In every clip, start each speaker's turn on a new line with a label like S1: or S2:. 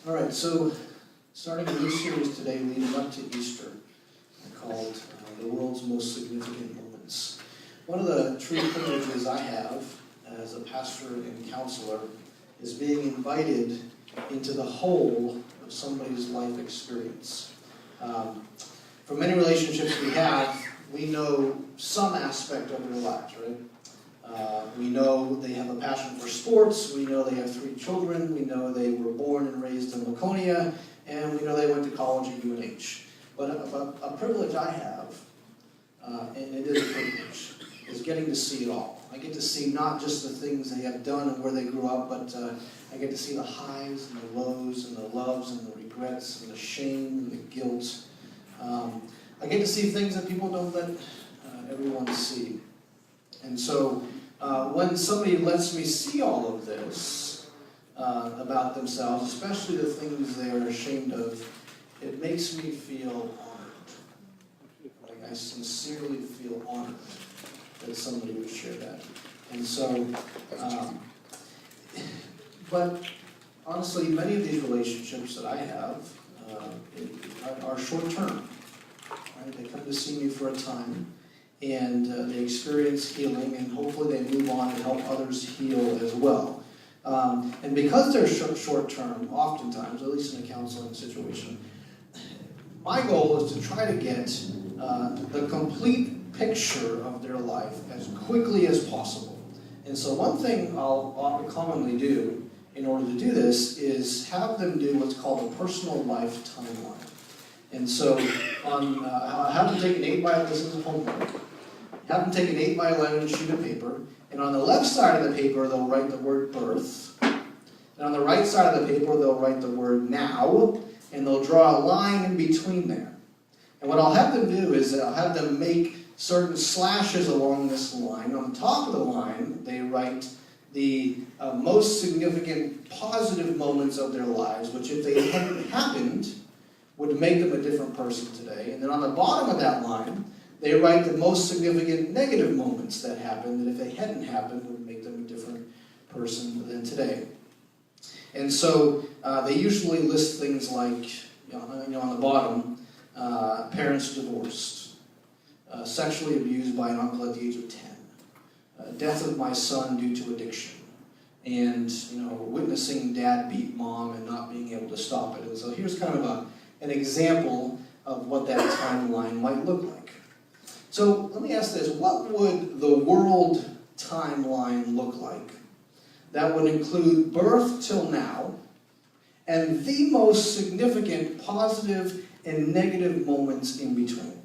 S1: All right, so starting a new series today leading up to Easter, called The World's Most Significant Moments. One of the true privileges I have as a pastor and counselor is being invited into the whole of somebody's life experience. For many relationships we have, we know some aspect of their lives, right? We know they have a passion for sports, we know they have 3 children, we know they were born and raised in Laconia, and we know they went to college at UNH. But a privilege I have, and it is a privilege, is getting to see it all. I get to see not just the things they have done and where they grew up, but I get to see the highs and the lows and the loves and the regrets and the shame and the guilt. I get to see things that people don't let everyone see. And so when somebody lets me see all of this about themselves, especially the things they are ashamed of, it makes me feel honored. Like I sincerely feel honored that somebody would share that. And so, but honestly, many of these relationships that I have are short-term. Right? They come to see me for a time, and they experience healing, and hopefully they move on and help others heal as well. And because they're short-term, oftentimes, at least in a counseling situation, my goal is to try to get the complete picture of their life as quickly as possible. And so one thing I'll commonly do in order to do this is have them do what's called a personal life timeline. And so I have them take an 8x11, this is homework. Have them take an 8x11 sheet of paper, and on the left side of the paper they'll write the word birth, and on the right side of the paper they'll write the word now, and they'll draw a line in between there. And what I'll have them do is I'll have them make certain slashes along this line. On the top of the line, they write the most significant positive moments of their lives, which if they hadn't happened, would make them a different person today. And then on the bottom of that line, they write the most significant negative moments that happened, that if they hadn't happened, would make them a different person than today. And so they usually list things like, on the bottom, parents divorced, sexually abused by an uncle at the age of 10, death of my son due to addiction, and witnessing dad beat mom and not being able to stop it. And so here's kind of an example of what that timeline might look like. So let me ask this, what would the world timeline look like that would include birth till now and the most significant positive and negative moments in between?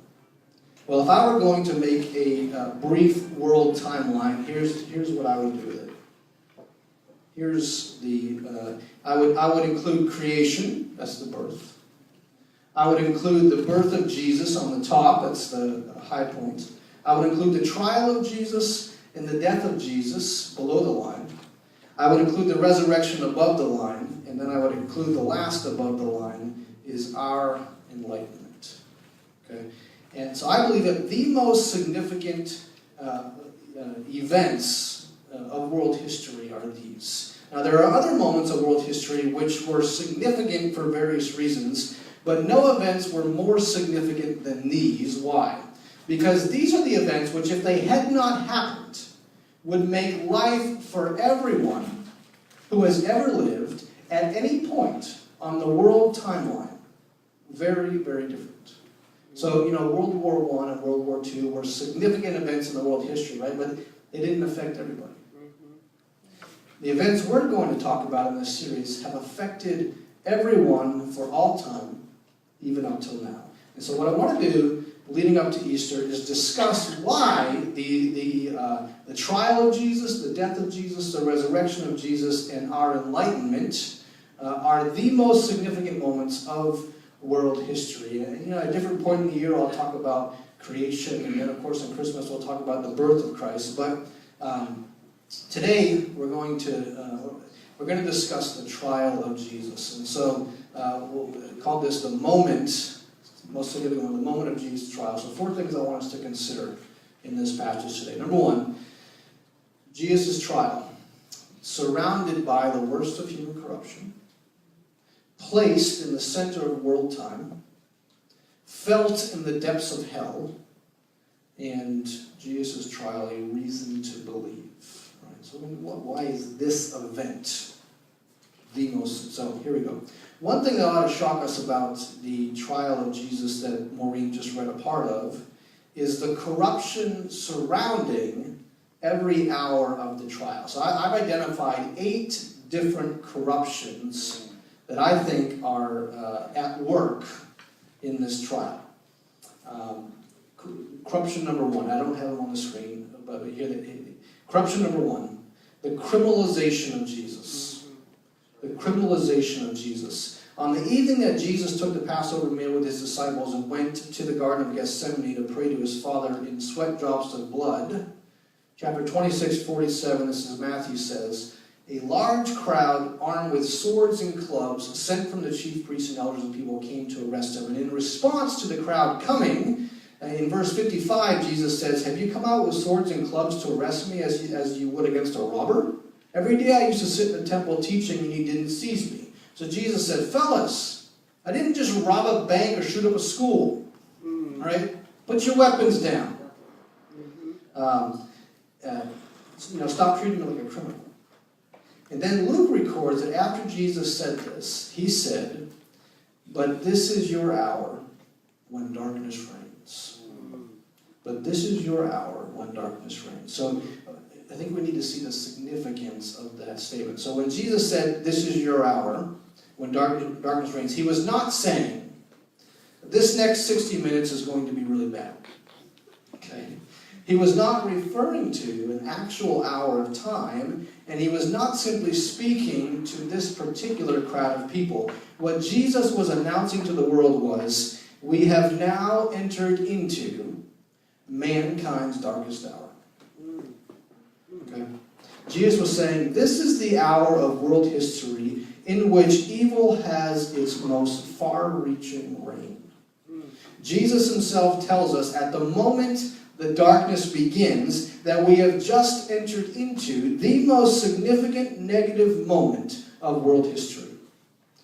S1: Well, if I were going to make a brief world timeline, here's what I would do with it. Here's the, I would include creation, that's the birth. I would include the birth of Jesus on the top, that's the high point. I would include the trial of Jesus and the death of Jesus below the line. I would include the resurrection above the line, and then I would include the last above the line is our enlightenment. Okay? And so I believe that the most significant events of world history are these. Now there are other moments of world history which were significant for various reasons, but no events were more significant than these. Why? Because these are the events which, if they had not happened, would make life for everyone who has ever lived at any point on the world timeline very, very different. So, World War I and World War II were significant events in the world history, right? But they didn't affect everybody. The events we're going to talk about in this series have affected everyone for all time, even up till now. And so what I want to do, leading up to Easter, is discuss why the trial of Jesus, the death of Jesus, the resurrection of Jesus, and our enlightenment are the most significant moments of world history. And at a different point in the year, I'll talk about creation, and then, of course, on Christmas, we'll talk about the birth of Christ. But today, we're going to discuss the trial of Jesus. And so we'll call this the moment, most significant one, the moment of Jesus' trial. So 4 things I want us to consider in this passage today. Number 1, Jesus' trial, surrounded by the worst of human corruption, placed in the center of world time, felt in the depths of hell, and Jesus' trial a reason to believe. Right? So why is this event the most? So here we go. One thing that ought to shock us about the trial of Jesus that Maureen just read a part of is the corruption surrounding every hour of the trial. So I've identified 8 different corruptions that I think are at work in this trial. Corruption number 1, I don't have them on the screen, but here, corruption number 1, the criminalization of Jesus. The criminalization of Jesus. On the evening that Jesus took the Passover meal with his disciples and went to the Garden of Gethsemane to pray to his Father in sweat drops of blood, chapter 26:47, this is Matthew says, a large crowd armed with swords and clubs sent from the chief priests and elders and people came to arrest him. And in response to the crowd coming, in verse 55, Jesus says, have you come out with swords and clubs to arrest me as you would against a robber? Every day I used to sit in the temple teaching and you didn't seize me. So Jesus said, fellas, I didn't just rob a bank or shoot up a school. All right? Put your weapons down. Stop treating me like a criminal. And then Luke records that after Jesus said this, he said, but this is your hour when darkness reigns. But this is your hour when darkness reigns. So I think we need to see the significance of that statement. So when Jesus said, this is your hour when darkness reigns, he was not saying, this next 60 minutes is going to be really bad. Okay? He was not referring to an actual hour of time, and he was not simply speaking to this particular crowd of people. What Jesus was announcing to the world was, we have now entered into mankind's darkest hour. Okay? Jesus was saying, this is the hour of world history in which evil has its most far-reaching reign. Jesus himself tells us at the moment the darkness begins that we have just entered into the most significant negative moment of world history.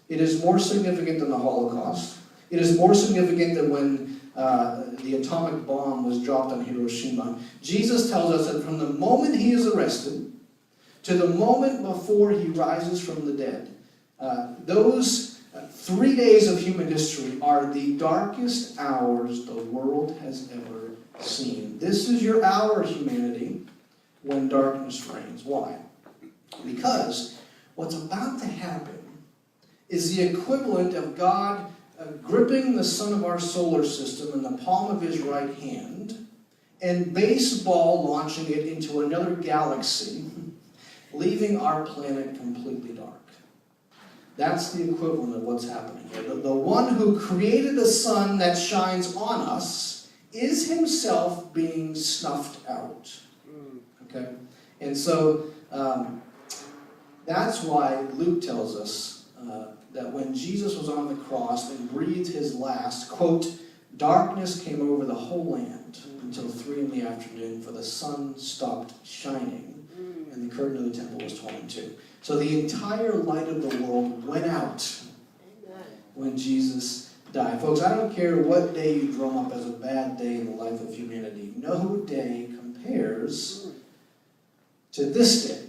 S1: It is more significant than the Holocaust. It is more significant than when the atomic bomb was dropped on Hiroshima. Jesus tells us that from the moment he is arrested to the moment before he rises from the dead, those 3 days of human history are the darkest hours the world has ever seen. This is your hour, humanity, when darkness reigns. Why? Because what's about to happen is the equivalent of God gripping the sun of our solar system in the palm of his right hand and baseball launching it into another galaxy, leaving our planet completely dark. That's the equivalent of what's happening here. The one who created the sun that shines on us is himself being snuffed out. Okay? And so that's why Luke tells us that when Jesus was on the cross and breathed his last, quote, darkness came over the whole land until 3 in the afternoon, for the sun stopped shining and the curtain of the temple was torn in two. So the entire light of the world went out when Jesus died. Folks, I don't care what day you drum up as a bad day in the life of humanity. No day compares to this day.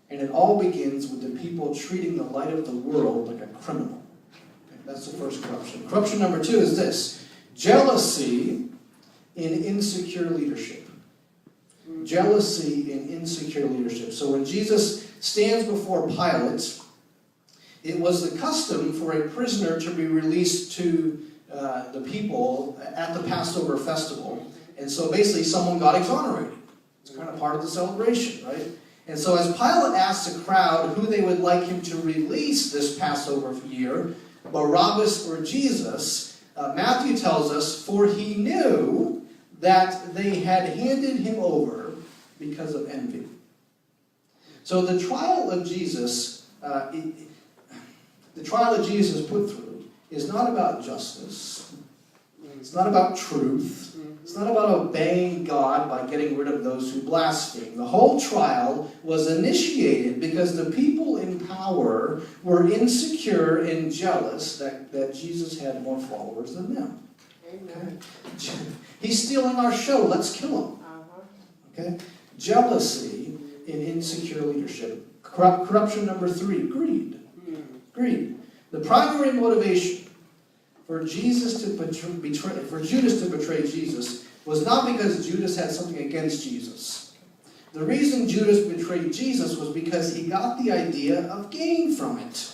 S1: And it all begins with the people treating the light of the world like a criminal. Okay, that's the first corruption. Corruption number 2 is this: jealousy in insecure leadership. Jealousy in insecure leadership. So when Jesus stands before Pilate, it was the custom for a prisoner to be released to the people at the Passover festival. And so basically someone got exonerated. It's kind of part of the celebration, right? And so as Pilate asked the crowd who they would like him to release this Passover year, Barabbas or Jesus, Matthew tells us, for he knew that they had handed him over because of envy. So the trial of Jesus, is put through is not about justice. It's not about truth. It's not about obeying God by getting rid of those who blaspheme. The whole trial was initiated because the people in power were insecure and jealous that Jesus had more followers than them.
S2: Amen.
S1: Okay? He's stealing our show. Let's kill him. Okay? Jealousy in insecure leadership. Corruption number 3, greed. Greed. The primary motivation for Judas to betray Jesus was not because Judas had something against Jesus. The reason Judas betrayed Jesus was because he got the idea of gain from it.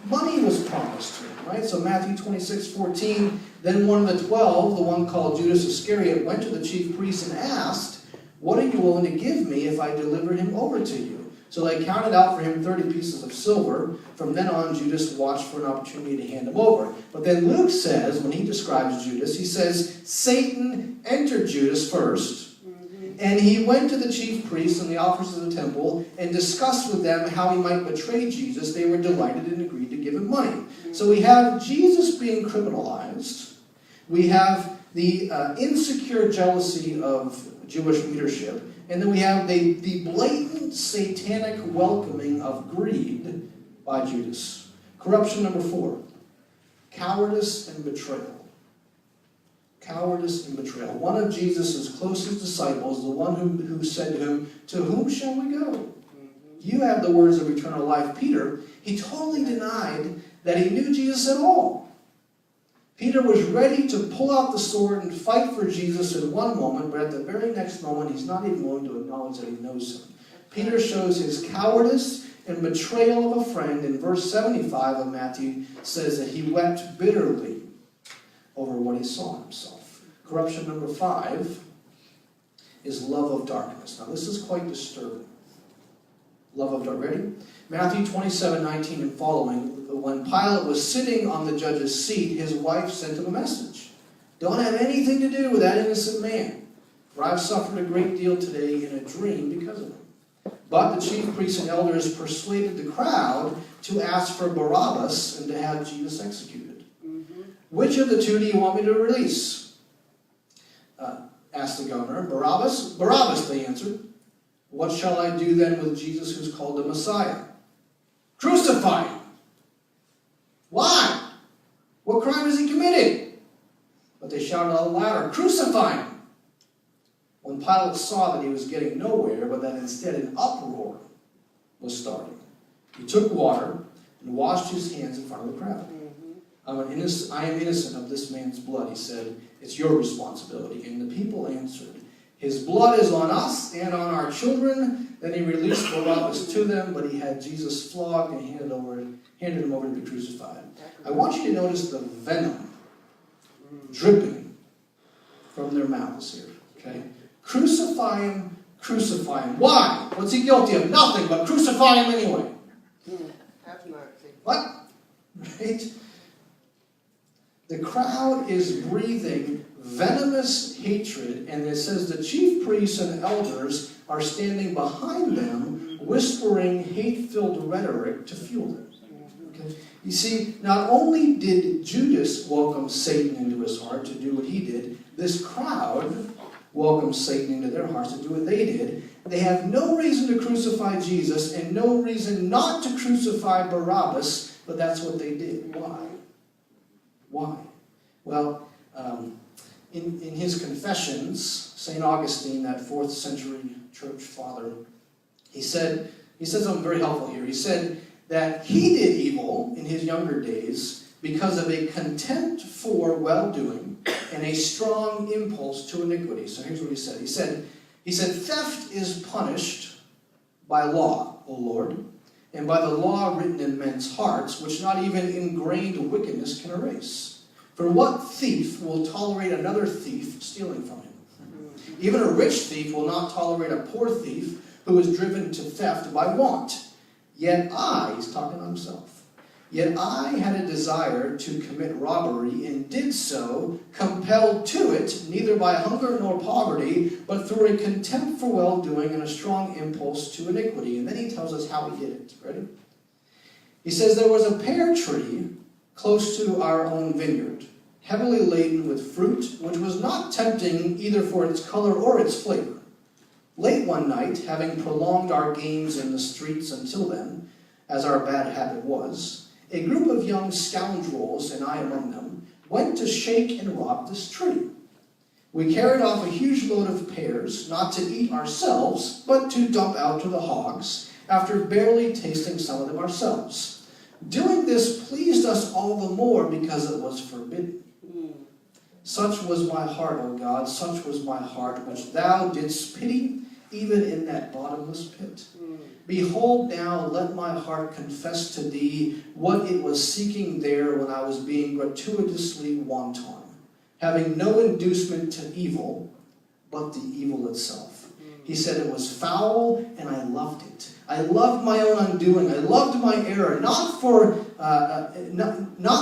S1: Money was promised to him, right? So Matthew 26:14, then one of the 12, the one called Judas Iscariot, went to the chief priests and asked, "What are you willing to give me if I deliver him over to you?" So they counted out for him 30 pieces of silver. From then on, Judas watched for an opportunity to hand him over. But then Luke says, when he describes Judas, he says, Satan entered Judas first, and he went to the chief priests and the officers of the temple and discussed with them how he might betray Jesus. They were delighted and agreed to give him money. So we have Jesus being criminalized. We have the insecure jealousy of Jewish leadership. And then we have the blatant satanic welcoming of greed by Judas. Corruption number 4. Cowardice and betrayal. Cowardice and betrayal. One of Jesus' closest disciples, the one who said to him, "To whom shall we go? You have the words of eternal life." Peter, he totally denied that he knew Jesus at all. Peter was ready to pull out the sword and fight for Jesus in one moment, but at the very next moment, he's not even willing to acknowledge that he knows him. Peter shows his cowardice and betrayal of a friend. In verse 75 of Matthew, says that he wept bitterly over what he saw himself. Corruption number 5 is love of darkness. Now, this is quite disturbing. Love of darkness. Ready? Matthew 27:19 and following. When Pilate was sitting on the judge's seat, his wife sent him a message. "Don't have anything to do with that innocent man, for I've suffered a great deal today in a dream because of him." But the chief priests and elders persuaded the crowd to ask for Barabbas and to have Jesus executed. "Which of the two do you want me to release?" asked the governor. "Barabbas?" "Barabbas," they answered. "What shall I do then with Jesus who's called the Messiah?" "Crucify him." "Why? What crime has he committed?" But they shouted out louder, "Crucify him!" When Pilate saw that he was getting nowhere, but that instead an uproar was starting, he took water and washed his hands in front of the crowd. I am innocent of this man's blood," he said. "It's your responsibility." And the people answered, "His blood is on us and on our children." Then he released Barabbas to them, but he had Jesus flogged and handed him over to be crucified. I want you to notice the venom dripping from their mouths here. Okay? Crucify him, crucify him. Why? What's he guilty of? Nothing, but crucify him anyway.
S2: Have mercy.
S1: What? Right? The crowd is breathing venomous hatred, and it says the chief priests and elders are standing behind them, whispering hate-filled rhetoric to fuel them. Okay? You see, not only did Judas welcome Satan into his heart to do what he did, this crowd welcomed Satan into their hearts to do what they did. They have no reason to crucify Jesus and no reason not to crucify Barabbas, but that's what they did. Why? Why? Well, in his Confessions, St. Augustine, that 4th century church father, he said something very helpful here. He said that he did evil in his younger days because of a contempt for well-doing and a strong impulse to iniquity. So here's what he said. He said, "Theft is punished by law, O Lord, and by the law written in men's hearts, which not even ingrained wickedness can erase. For what thief will tolerate another thief stealing from him? Even a rich thief will not tolerate a poor thief who is driven to theft by want. Yet I," he's talking to himself, "yet I had a desire to commit robbery and did so, compelled to it, neither by hunger nor poverty, but through a contempt for well-doing and a strong impulse to iniquity." And then he tells us how he did it. Ready? He says, "There was a pear tree close to our own vineyard. heavily laden with fruit, which was not tempting either for its color or its flavor. Late one night, having prolonged our games in the streets until then, as our bad habit was, a group of young scoundrels, and I among them, went to shake and rob this tree. We carried off a huge load of pears, not to eat ourselves, but to dump out to the hogs, after barely tasting some of them ourselves. Doing this pleased us all the more because it was forbidden. Such was my heart, O God, such was my heart, which thou didst pity, even in that bottomless pit. Behold now, let my heart confess to thee what it was seeking there when I was being gratuitously wanton, having no inducement to evil, but the evil itself. He said it was foul, and I loved it. I loved my own undoing. I loved my error, not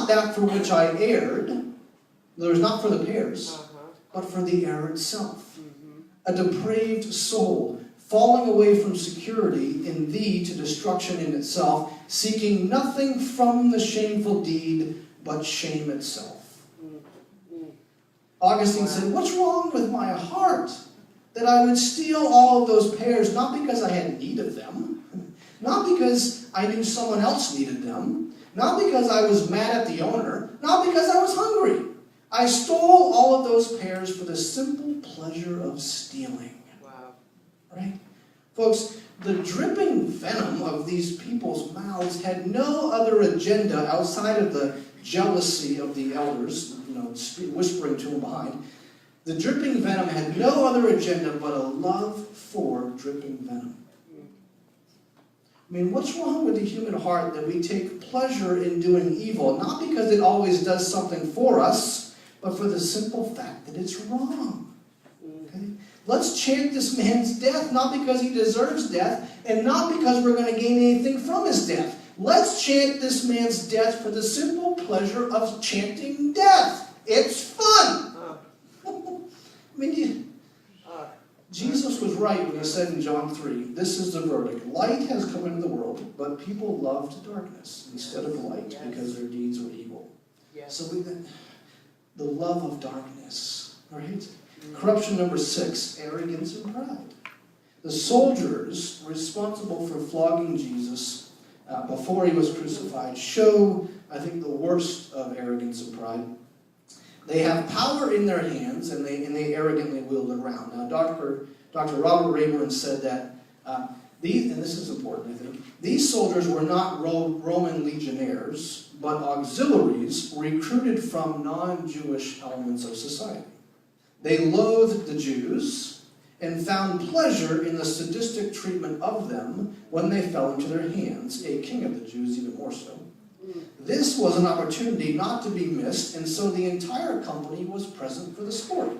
S1: that for which I erred. There was not for the pears, but for the error itself. A depraved soul, falling away from security in thee to destruction in itself, seeking nothing from the shameful deed but shame itself. Augustine said, what's wrong with my heart? That I would steal all of those pears, not because I had need of them, not because I knew someone else needed them, not because I was mad at the owner, not because I was hungry. I stole all of those pears for the simple pleasure of stealing.
S2: Wow.
S1: Right? Folks, the dripping venom of these people's mouths had no other agenda outside of the jealousy of the elders, whispering to them behind. The dripping venom had no other agenda but a love for dripping venom. I mean, what's wrong with the human heart that we take pleasure in doing evil, not because it always does something for us, but for the simple fact that it's wrong? Okay? Let's chant this man's death, not because he deserves death, and not because we're going to gain anything from his death. Let's chant this man's death for the simple pleasure of chanting death. It's fun. I mean, Jesus was right when he said in John 3, this is the verdict. Light has come into the world, but people loved darkness instead of light because their deeds were evil.
S2: Yes.
S1: So the love of darkness, right? Corruption number 6, arrogance and pride. The soldiers responsible for flogging Jesus before he was crucified show, I think, the worst of arrogance and pride. They have power in their hands, and they arrogantly wield it around. Now, Dr. Robert Rayburn said that these, and this is important, I think, these soldiers were not Roman legionnaires, but auxiliaries recruited from non-Jewish elements of society. They loathed the Jews and found pleasure in the sadistic treatment of them when they fell into their hands, a king of the Jews even more so. This was an opportunity not to be missed, and so the entire company was present for the sport.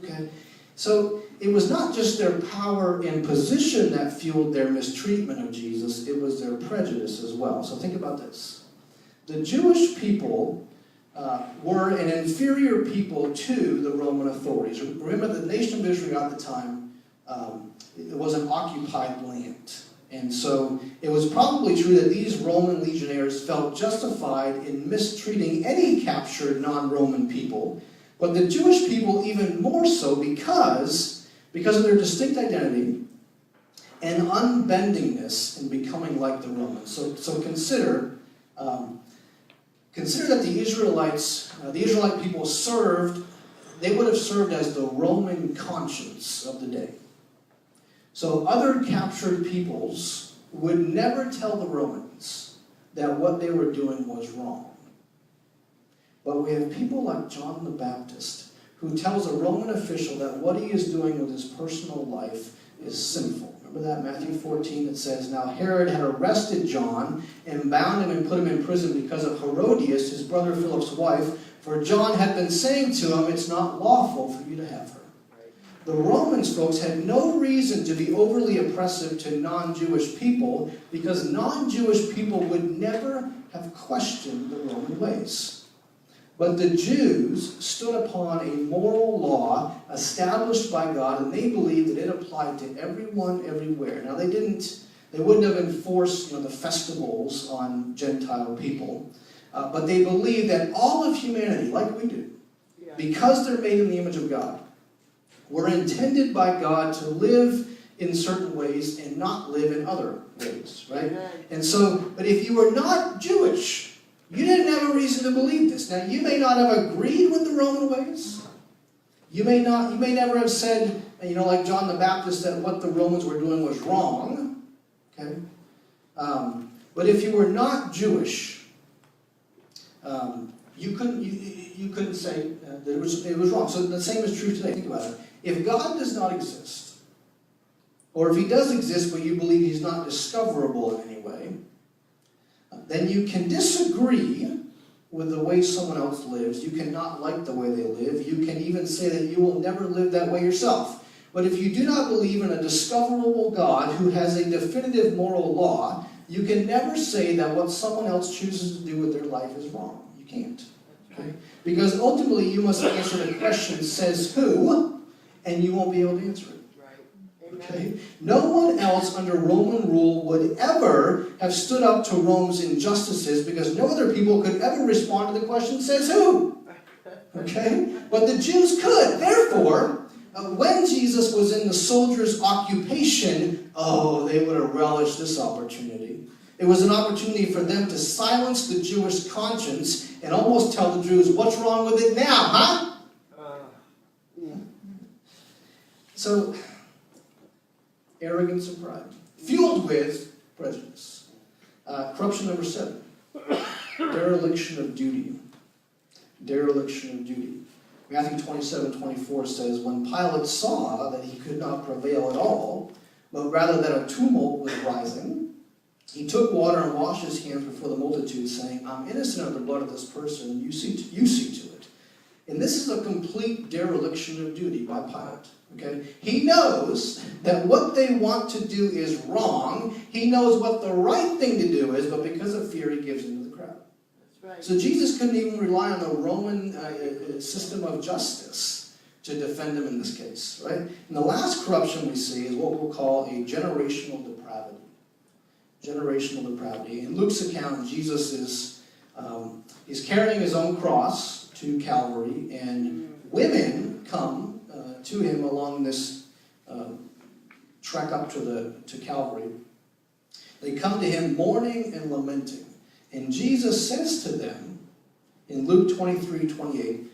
S1: Okay? So it was not just their power and position that fueled their mistreatment of Jesus, it was their prejudice as well. So think about this. The Jewish people were an inferior people to the Roman authorities. Remember, the nation of Israel at the time, it was an occupied land. And so it was probably true that these Roman legionnaires felt justified in mistreating any captured non-Roman people, but the Jewish people even more so because of their distinct identity and unbendingness in becoming like the Romans. So consider that the Israelite people they would have served as the Roman conscience of the day. So other captured peoples would never tell the Romans that what they were doing was wrong. But we have people like John the Baptist who tells a Roman official that what he is doing with his personal life is sinful. Remember that, Matthew 14, it says, Now Herod had arrested John and bound him and put him in prison because of Herodias, his brother Philip's wife, for John had been saying to him, it's not lawful for you to have her. The Romans, folks, had no reason to be overly oppressive to non-Jewish people because non-Jewish people would never have questioned the Roman ways. But the Jews stood upon a moral law established by God, and they believed that it applied to everyone, everywhere. Now, they wouldn't have enforced the festivals on Gentile people, But they believe that all of humanity, like we do,
S2: Yeah.
S1: because they're made in the image of God, were intended by God to live in certain ways and not live in other ways, right?
S2: Amen.
S1: And so, but if you were not Jewish, you didn't have a reason to believe this. Now, you may not have agreed with the Roman ways. You may never have said, like John the Baptist, that what the Romans were doing was wrong. Okay? But if you were not Jewish, you couldn't say that it was wrong. So the same is true today. Think about it. If God does not exist, or if he does exist but you believe he's not discoverable in any way, then you can disagree with the way someone else lives. You cannot like the way they live. You can even say that you will never live that way yourself. But if you do not believe in a discoverable God who has a definitive moral law, you can never say that what someone else chooses to do with their life is wrong. You can't. Okay? Because ultimately you must answer the question, says who, and you won't be able to answer it. Okay? No one else under Roman rule would ever have stood up to Rome's injustices because no other people could ever respond to the question, says who? Okay? But the Jews could. Therefore, when Jesus was in the soldiers' occupation, they would have relished this opportunity. It was an opportunity for them to silence the Jewish conscience and almost tell the Jews, what's wrong with it now, huh? So, arrogance and pride, fueled with prejudice. Corruption number 7, dereliction of duty. Dereliction of duty. Matthew 27:24 says, when Pilate saw that he could not prevail at all, but rather that a tumult was rising, he took water and washed his hands before the multitude, saying, I'm innocent of the blood of this person, and you see to it. And this is a complete dereliction of duty by Pilate. Okay? He knows that what they want to do is wrong. He knows what the right thing to do is, but because of fear, he gives in to the crowd.
S2: That's right.
S1: So Jesus couldn't even rely on the Roman system of justice to defend him in this case, right? And the last corruption we see is what we'll call a generational depravity. Generational depravity. In Luke's account, Jesus is he's carrying his own cross to Calvary, and women come to him along this trek up to Calvary. They come to him mourning and lamenting. And Jesus says to them in Luke 23:28,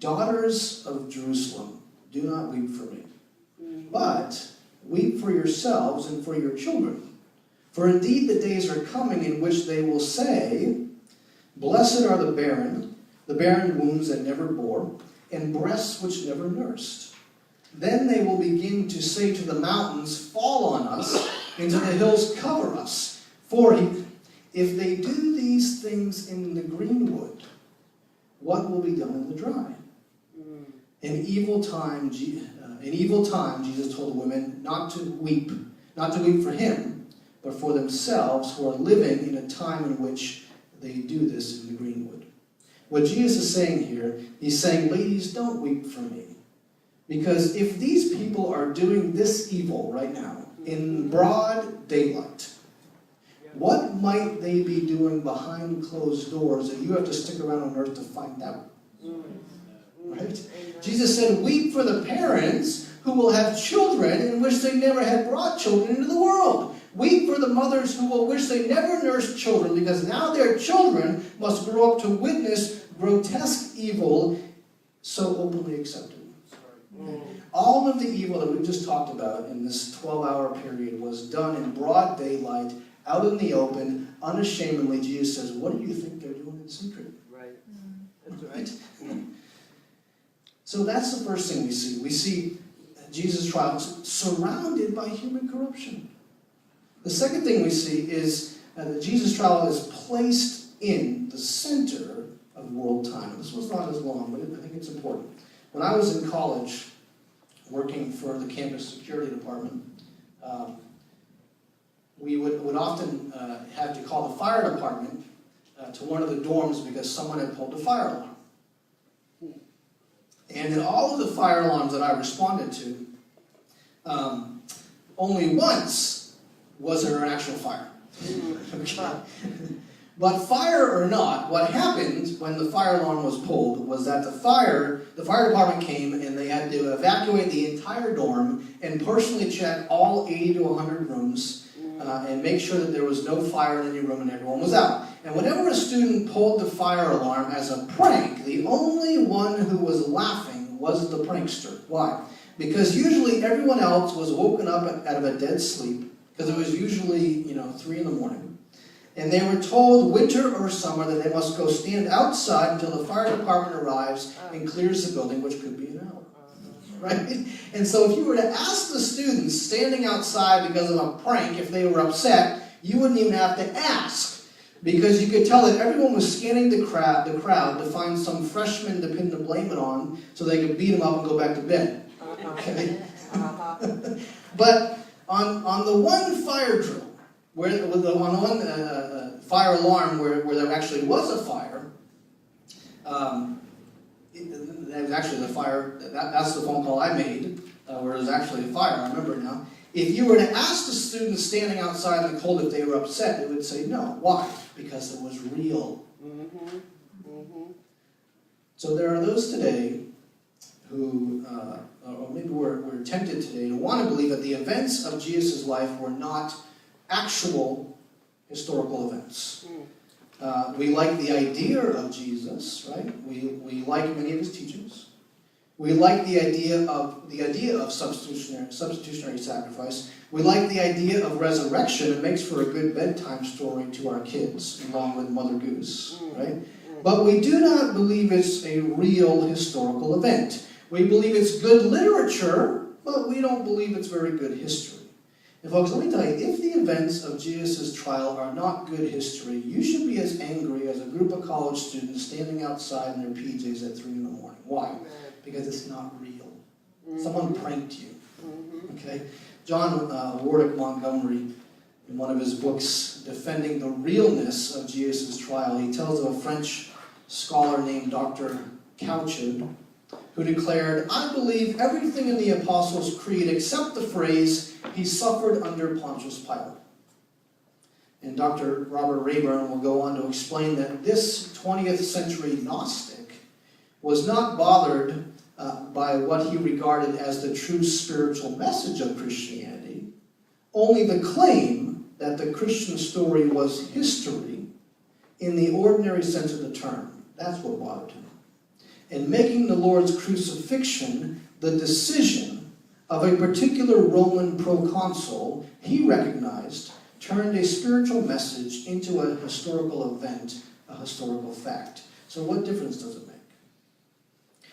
S1: daughters of Jerusalem, do not weep for me, but weep for yourselves and for your children. For indeed the days are coming in which they will say, blessed are the barren wombs that never bore, and breasts which never nursed. Then they will begin to say to the mountains, fall on us, and to the hills cover us. For if they do these things in the greenwood, what will be done in the dry? In evil time, Jesus told the women not to weep for him, but for themselves who are living in a time in which they do this in the greenwood. What Jesus is saying here, he's saying, ladies, don't weep for me. Because if these people are doing this evil right now, in broad daylight, what might they be doing behind closed doors that you have to stick around on earth to find out? Right? Jesus said, weep for the parents who will have children and wish they never had brought children into the world. Weep for the mothers who will wish they never nursed children, because now their children must grow up to witness grotesque evil so openly accepted. All of the evil that we've just talked about in this 12-hour period was done in broad daylight, out in the open, unashamedly. Jesus says, what do you think they're doing in secret?
S2: Right. That's right.
S1: So that's the first thing we see. We see Jesus' trials surrounded by human corruption. The second thing we see is that Jesus' trial is placed in the center of world time. This was not as long, but I think it's important. When I was in college, working for the campus security department, we would often have to call the fire department to one of the dorms because someone had pulled the fire alarm. And in all of the fire alarms that I responded to, only once was there an actual fire. Okay. But fire or not, what happened when the fire alarm was pulled was that the fire department came and they had to evacuate the entire dorm and personally check all 80 to 100 rooms and make sure that there was no fire in any room and everyone was out. And whenever a student pulled the fire alarm as a prank, the only one who was laughing was the prankster. Why? Because usually everyone else was woken up out of a dead sleep, because it was usually 3 in the morning. And they were told, winter or summer, that they must go stand outside until the fire department arrives and clears the building, which could be an hour. Right? And so if you were to ask the students standing outside because of a prank, if they were upset, you wouldn't even have to ask. Because you could tell that everyone was scanning the crowd to find some freshman to pin the blame it on so they could beat him up and go back to bed. Okay? But on the one fire drill, on the one fire alarm where there actually was a fire, that was actually the fire, that's the phone call I made, where it was actually a fire, I remember now. If you were to ask the students standing outside in the cold if they were upset, they would say no. Why? Because it was real. So there are those today who, or maybe we're tempted today to want to believe that the events of Jesus' life were not actual historical events. We like the idea of Jesus, right? We like many of his teachings. We like the idea of substitutionary sacrifice. We like the idea of resurrection. It makes for a good bedtime story to our kids, along with Mother Goose, right? But we do not believe it's a real historical event. We believe it's good literature, but we don't believe it's very good history. And folks, let me tell you, if the events of Jesus' trial are not good history, you should be as angry as a group of college students standing outside in their PJs at 3 in the morning. Why? Because it's not real. Someone pranked you. Okay? John Warwick Montgomery, in one of his books, defending the realness of Jesus' trial, he tells of a French scholar named Dr. Couchard, who declared, "I believe everything in the Apostles' Creed except the phrase, 'He suffered under Pontius Pilate.'" And Dr. Robert Rayburn will go on to explain that this 20th century Gnostic was not bothered by what he regarded as the true spiritual message of Christianity, only the claim that the Christian story was history in the ordinary sense of the term. That's what bothered him. And making the Lord's crucifixion the decision of a particular Roman proconsul, he recognized, turned a spiritual message into a historical event, a historical fact. So what difference does it make?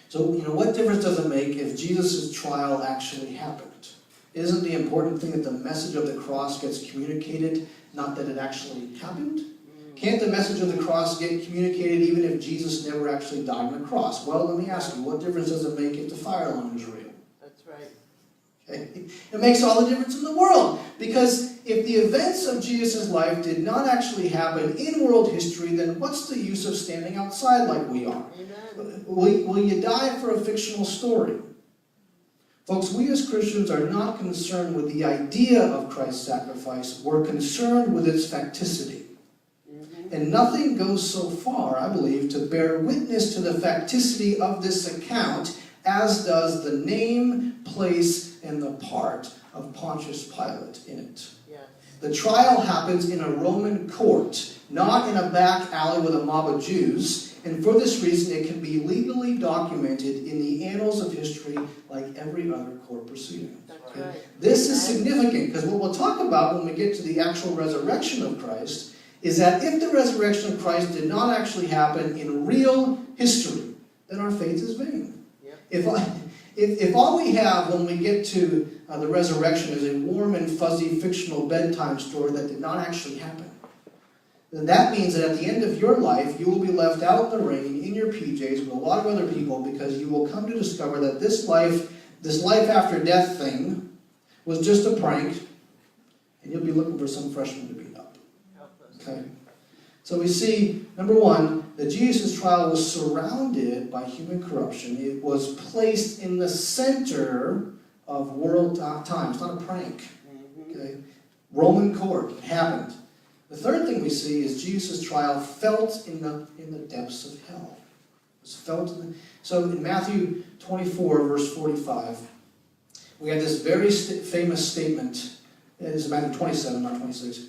S1: So, what difference does it make if Jesus' trial actually happened? Isn't the important thing that the message of the cross gets communicated, not that it actually happened? Can't the message of the cross get communicated even if Jesus never actually died on the cross? Well, let me ask you, what difference does it make if the fire alarm is real?
S2: That's right.
S1: Okay? It makes all the difference in the world. Because if the events of Jesus' life did not actually happen in world history, then what's the use of standing outside like we are?
S2: Amen.
S1: Will you die for a fictional story? Folks, we as Christians are not concerned with the idea of Christ's sacrifice. We're concerned with its facticity. And nothing goes so far, I believe, to bear witness to the facticity of this account as does the name, place, and the part of Pontius Pilate in it.
S2: Yeah.
S1: The trial happens in a Roman court, not in a back alley with a mob of Jews, and for this reason it can be legally documented in the annals of history like every other court proceeding.
S2: That's right.
S1: This is significant, because what we'll talk about when we get to the actual resurrection of Christ is that if the resurrection of Christ did not actually happen in real history, then our faith is vain. Yep. If all we have when we get to the resurrection is a warm and fuzzy fictional bedtime story that did not actually happen, then that means that at the end of your life, you will be left out in the rain in your PJs with a lot of other people, because you will come to discover that this life after death thing was just a prank, and you'll be looking for some freshman to beat up. Okay. So we see, number one, that Jesus' trial was surrounded by human corruption. It was placed in the center of world time. It's not a prank. Okay. Roman court. It happened. The third thing we see is Jesus' trial felt in the depths of hell. It was felt so in Matthew 24, verse 45, we have this very famous statement. It is Matthew 27, not 26.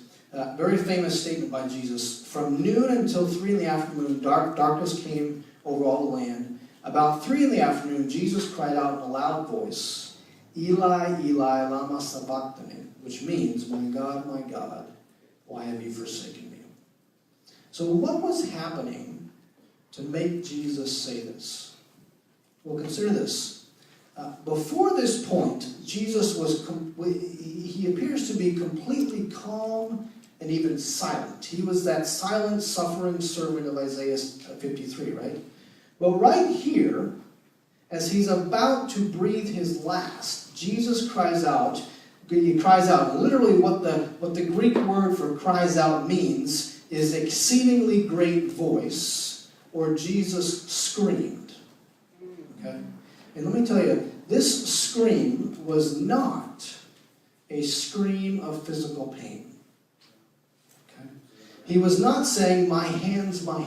S1: Very famous statement by Jesus. From noon until 3 in the afternoon, darkness came over all the land. About 3 in the afternoon, Jesus cried out in a loud voice, Eli, Eli, lama sabachthani, which means, my God, why have you forsaken me? So what was happening to make Jesus say this? Well, consider this. Before this point, Jesus he appears to be completely calm and even silent. He was that silent, suffering servant of Isaiah 53, right? But right here, as he's about to breathe his last, Jesus cries out. He cries out. Literally what the Greek word for cries out means is exceedingly great voice, or Jesus screamed. Okay? And let me tell you, this scream was not a scream of physical pain. Okay? He was not saying, my hands, my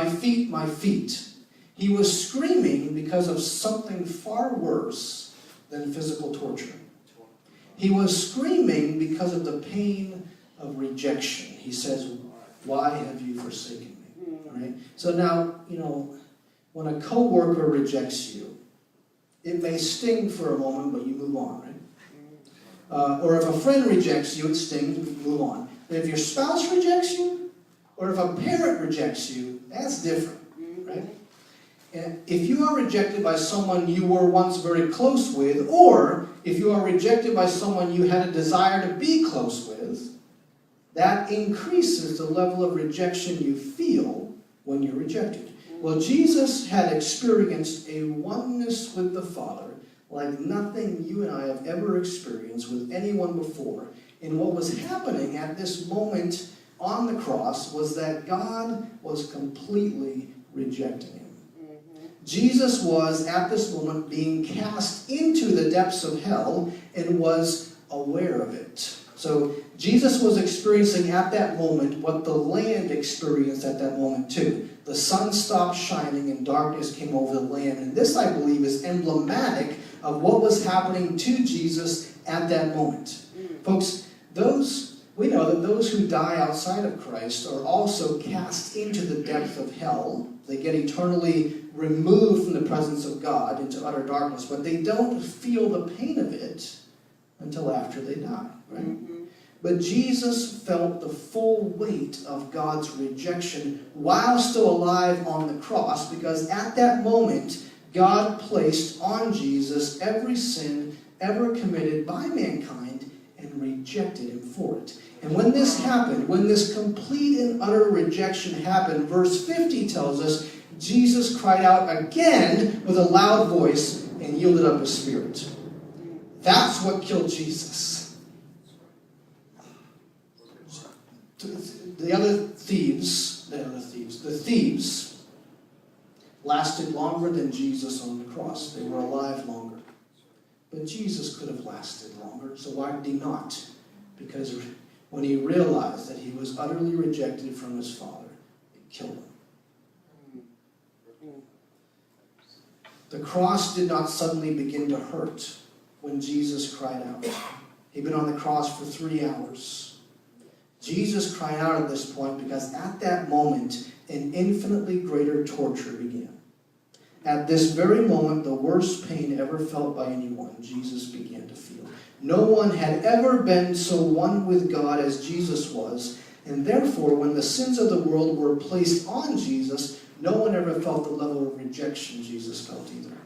S1: feet. He was screaming because of something far worse than physical torture. He was screaming because of the pain of rejection. He says, why have you forsaken me? Right? So now, when a coworker rejects you, it may sting for a moment, but you move on, right? Or if a friend rejects you, it stings, but you move on. But if your spouse rejects you, or if a parent rejects you, that's different, right? And if you are rejected by someone you were once very close with, or if you are rejected by someone you had a desire to be close with, that increases the level of rejection you feel when you're rejected. Well, Jesus had experienced a oneness with the Father like nothing you and I have ever experienced with anyone before. And what was happening at this moment on the cross was that God was completely rejecting him. Jesus was, at this moment, being cast into the depths of hell and was aware of it. So Jesus was experiencing at that moment what the land experienced at that moment too. The sun stopped shining and darkness came over the land. And this, I believe, is emblematic of what was happening to Jesus at that moment. Folks, we know that those who die outside of Christ are also cast into the depth of hell. They get eternally removed from the presence of God into utter darkness, but they don't feel the pain of it until after they die, right? Mm-hmm. But Jesus felt the full weight of God's rejection while still alive on the cross, because at that moment, God placed on Jesus every sin ever committed by mankind and rejected him for it. And when this happened, when this complete and utter rejection happened, verse 50 tells us, Jesus cried out again with a loud voice and yielded up his spirit. That's what killed Jesus. The thieves lasted longer than Jesus on the cross. They were alive longer. But Jesus could have lasted longer, so why did he not? Because when he realized that he was utterly rejected from his Father, it killed him. The cross did not suddenly begin to hurt when Jesus cried out. He'd been on the cross for 3 hours. Jesus cried out at this point because at that moment, an infinitely greater torture began. At this very moment, the worst pain ever felt by anyone, Jesus began to feel. No one had ever been so one with God as Jesus was, and therefore, when the sins of the world were placed on Jesus, no one ever felt the level of rejection Jesus felt either.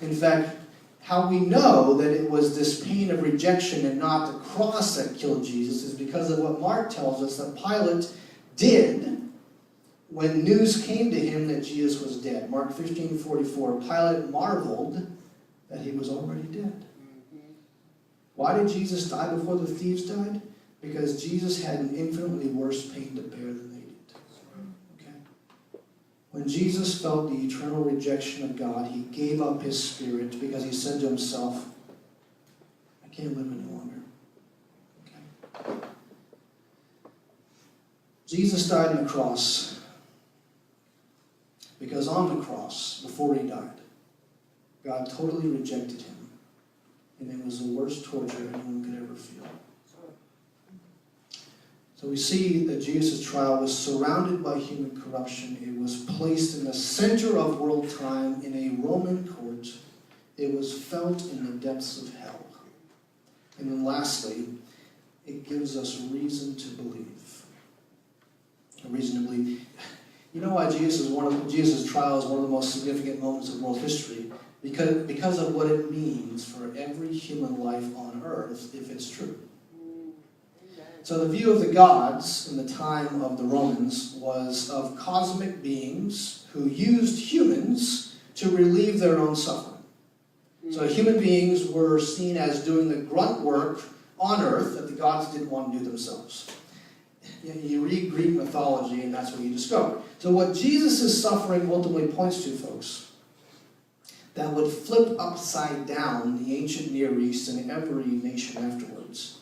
S1: In fact, how we know that it was this pain of rejection and not the cross that killed Jesus is because of what Mark tells us that Pilate did when news came to him that Jesus was dead. Mark 15:44, Pilate marveled that he was already dead. Why did Jesus die before the thieves died? Because Jesus had an infinitely worse pain to bear than they did. Okay? When Jesus felt the eternal rejection of God, he gave up his spirit because he said to himself, I can't live any longer. Okay? Jesus died on the cross because on the cross, before he died, God totally rejected him. And it was the worst torture anyone could ever feel. So we see that Jesus' trial was surrounded by human corruption. It was placed in the center of world time in a Roman court. It was felt in the depths of hell. And then lastly, it gives us reason to believe. A reason to believe. You know why Jesus' trial is one of the most significant moments of world history? Because of what it means for every human life on earth if it's true. So the view of the gods in the time of the Romans was of cosmic beings who used humans to relieve their own suffering. So human beings were seen as doing the grunt work on earth that the gods didn't want to do themselves. You read Greek mythology and that's what you discover. So what Jesus' suffering ultimately points to, folks, that would flip upside down the ancient Near East and every nation afterwards,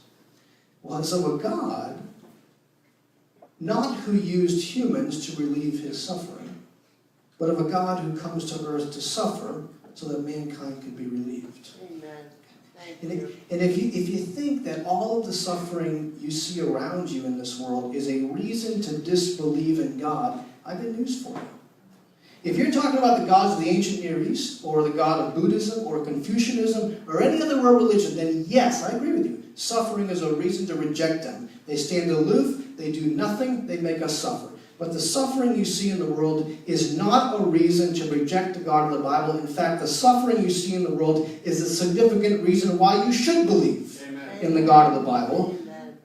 S1: was of a God, not who used humans to relieve his suffering, but of a God who comes to earth to suffer so that mankind could be relieved.
S2: Amen. Thank you.
S1: And if you think that all of the suffering you see around you in this world is a reason to disbelieve in God, I've got news for you. If you're talking about the gods of the ancient Near East, or the God of Buddhism, or Confucianism, or any other world religion, then yes, I agree with you. Suffering is a reason to reject them. They stand aloof, they do nothing, they make us suffer. But the suffering you see in the world is not a reason to reject the God of the Bible. In fact, the suffering you see in the world is a significant reason why you should believe in the God of the Bible.
S2: Amen.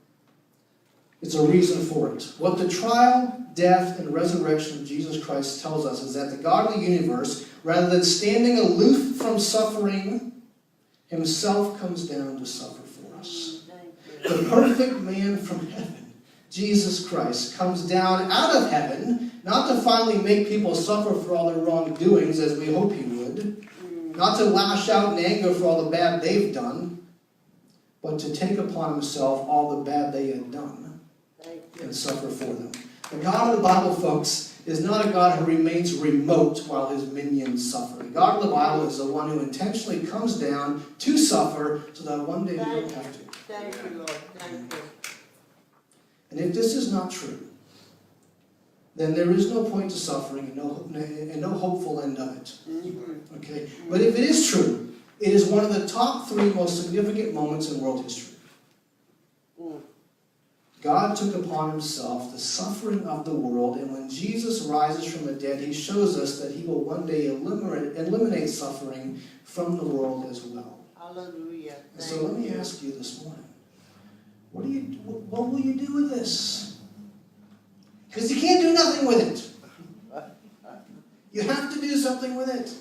S1: It's a reason for it. What the trial, death, and resurrection of Jesus Christ tells us is that the God of the universe, rather than standing aloof from suffering, himself comes down to suffer for us. The perfect man from heaven, Jesus Christ, comes down out of heaven, not to finally make people suffer for all their wrongdoings, as we hope he would, not to lash out in anger for all the bad they've done, but to take upon himself all the bad they had done and suffer for them. The God of the Bible, folks, is not a God who remains remote while his minions suffer. The God of the Bible is the one who intentionally comes down to suffer so that one day we don't have to.
S2: Thank you, Lord. Thank you.
S1: And if this is not true, then there is no point to suffering and no hopeful end of it.
S2: Mm-hmm.
S1: Okay? But if it is true, it is one of the top 3 most significant moments in world history. God took upon himself the suffering of the world, and when Jesus rises from the dead, he shows us that he will one day eliminate suffering from the world as well.
S2: Hallelujah.
S1: And so let me ask you this morning, what will you do with this? Because you can't do nothing with it. You have to do something with it.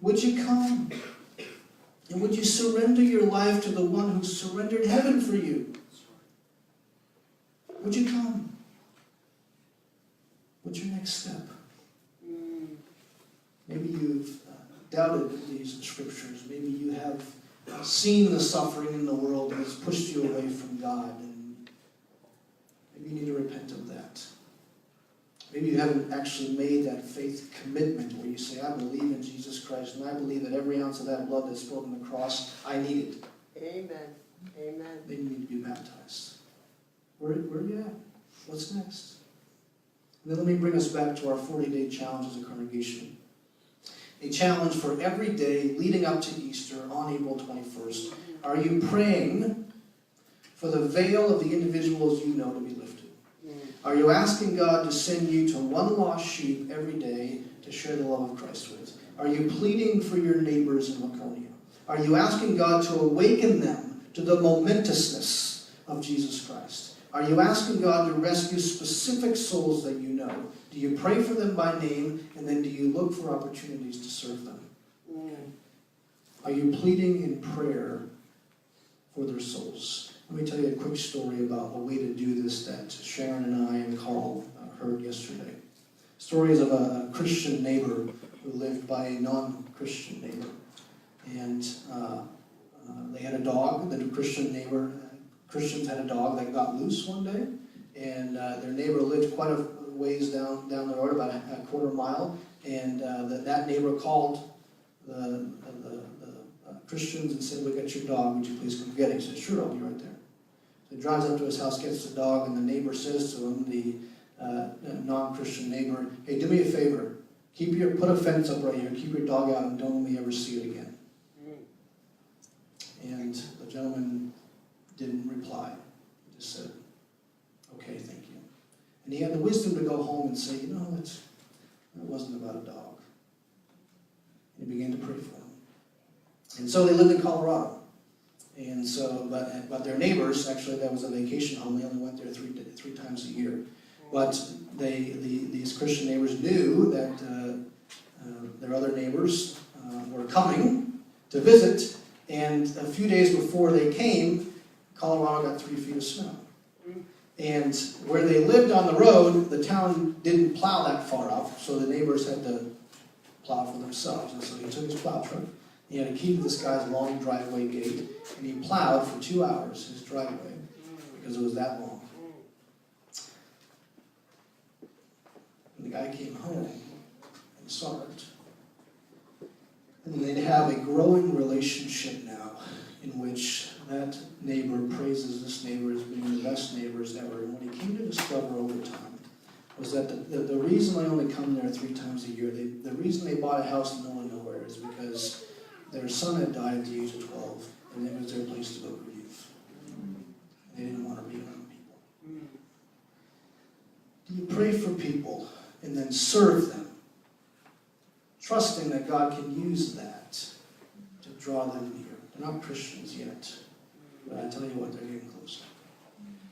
S1: Would you come? And would you surrender your life to the one who surrendered heaven for you? Would you come? What's your next step? Maybe you've doubted these scriptures. Maybe you have seen the suffering in the world that has pushed you away from God. And maybe you need to repent of that. Maybe you haven't actually made that faith commitment where you say, I believe in Jesus Christ, and I believe that every ounce of that blood that's spilled on the cross, I need it.
S2: Amen. Amen.
S1: They need to be baptized. Where are you at? What's next? And then let me bring us back to our 40-day challenge as a congregation. A challenge for every day leading up to Easter on April 21st. Are you praying for the veil of the individuals you know to be lifted? Are you asking God to send you to one lost sheep every day to share the love of Christ with? Are you pleading for your neighbors in Laconia? Are you asking God to awaken them to the momentousness of Jesus Christ? Are you asking God to rescue specific souls that you know? Do you pray for them by name, and then do you look for opportunities to serve them? Are you pleading in prayer for their souls? Let me tell you a quick story about a way to do this that Sharon and I and Carl heard yesterday. Stories of a Christian neighbor who lived by a non-Christian neighbor. And they had a dog. The Christians had a dog that got loose one day, and their neighbor lived quite a ways down the road, about a quarter mile, and that neighbor called the Christians and said, "We got your dog, would you please come get it?" He said, "Sure, I'll be right there." So he drives up to his house, gets the dog, and the neighbor says to him, the non-Christian neighbor, "Hey, do me a favor, put a fence up right here, keep your dog out, and don't let me ever see it again." And the gentleman didn't reply. He just said, "Okay, thank you." And he had the wisdom to go home and say, that wasn't about a dog. And he began to pray for him. And so they lived in Colorado. And so, but their neighbors, actually that was a vacation home, they only went there three times a year. But these Christian neighbors knew that their other neighbors were coming to visit, and a few days before they came, Colorado got 3 feet of snow. And where they lived on the road, the town didn't plow that far out, so the neighbors had to plow for themselves. And so he took his plow truck, he had a key to this guy's long driveway gate, and he plowed for 2 hours his driveway, because it was that long. And the guy came home and saw it. And they'd have a growing relationship now, in which that neighbor praises this neighbor as being the best neighbors ever. And what he came to discover over time was that the reason I only come there 3 times a year, the reason they bought a house in the middle of nowhere is because their son had died at the age of 12, and it was their place to go grieve. They didn't want to be around people. Do you pray for people and then serve them, trusting that God can use that to draw them near? They're not Christians yet, but I tell you what, they're getting closer.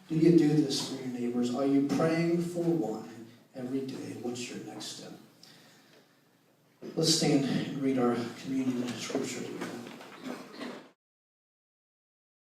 S1: Do you do this for your neighbors? Are you praying for one every day? What's your next step? Let's stand and read our communion scripture together.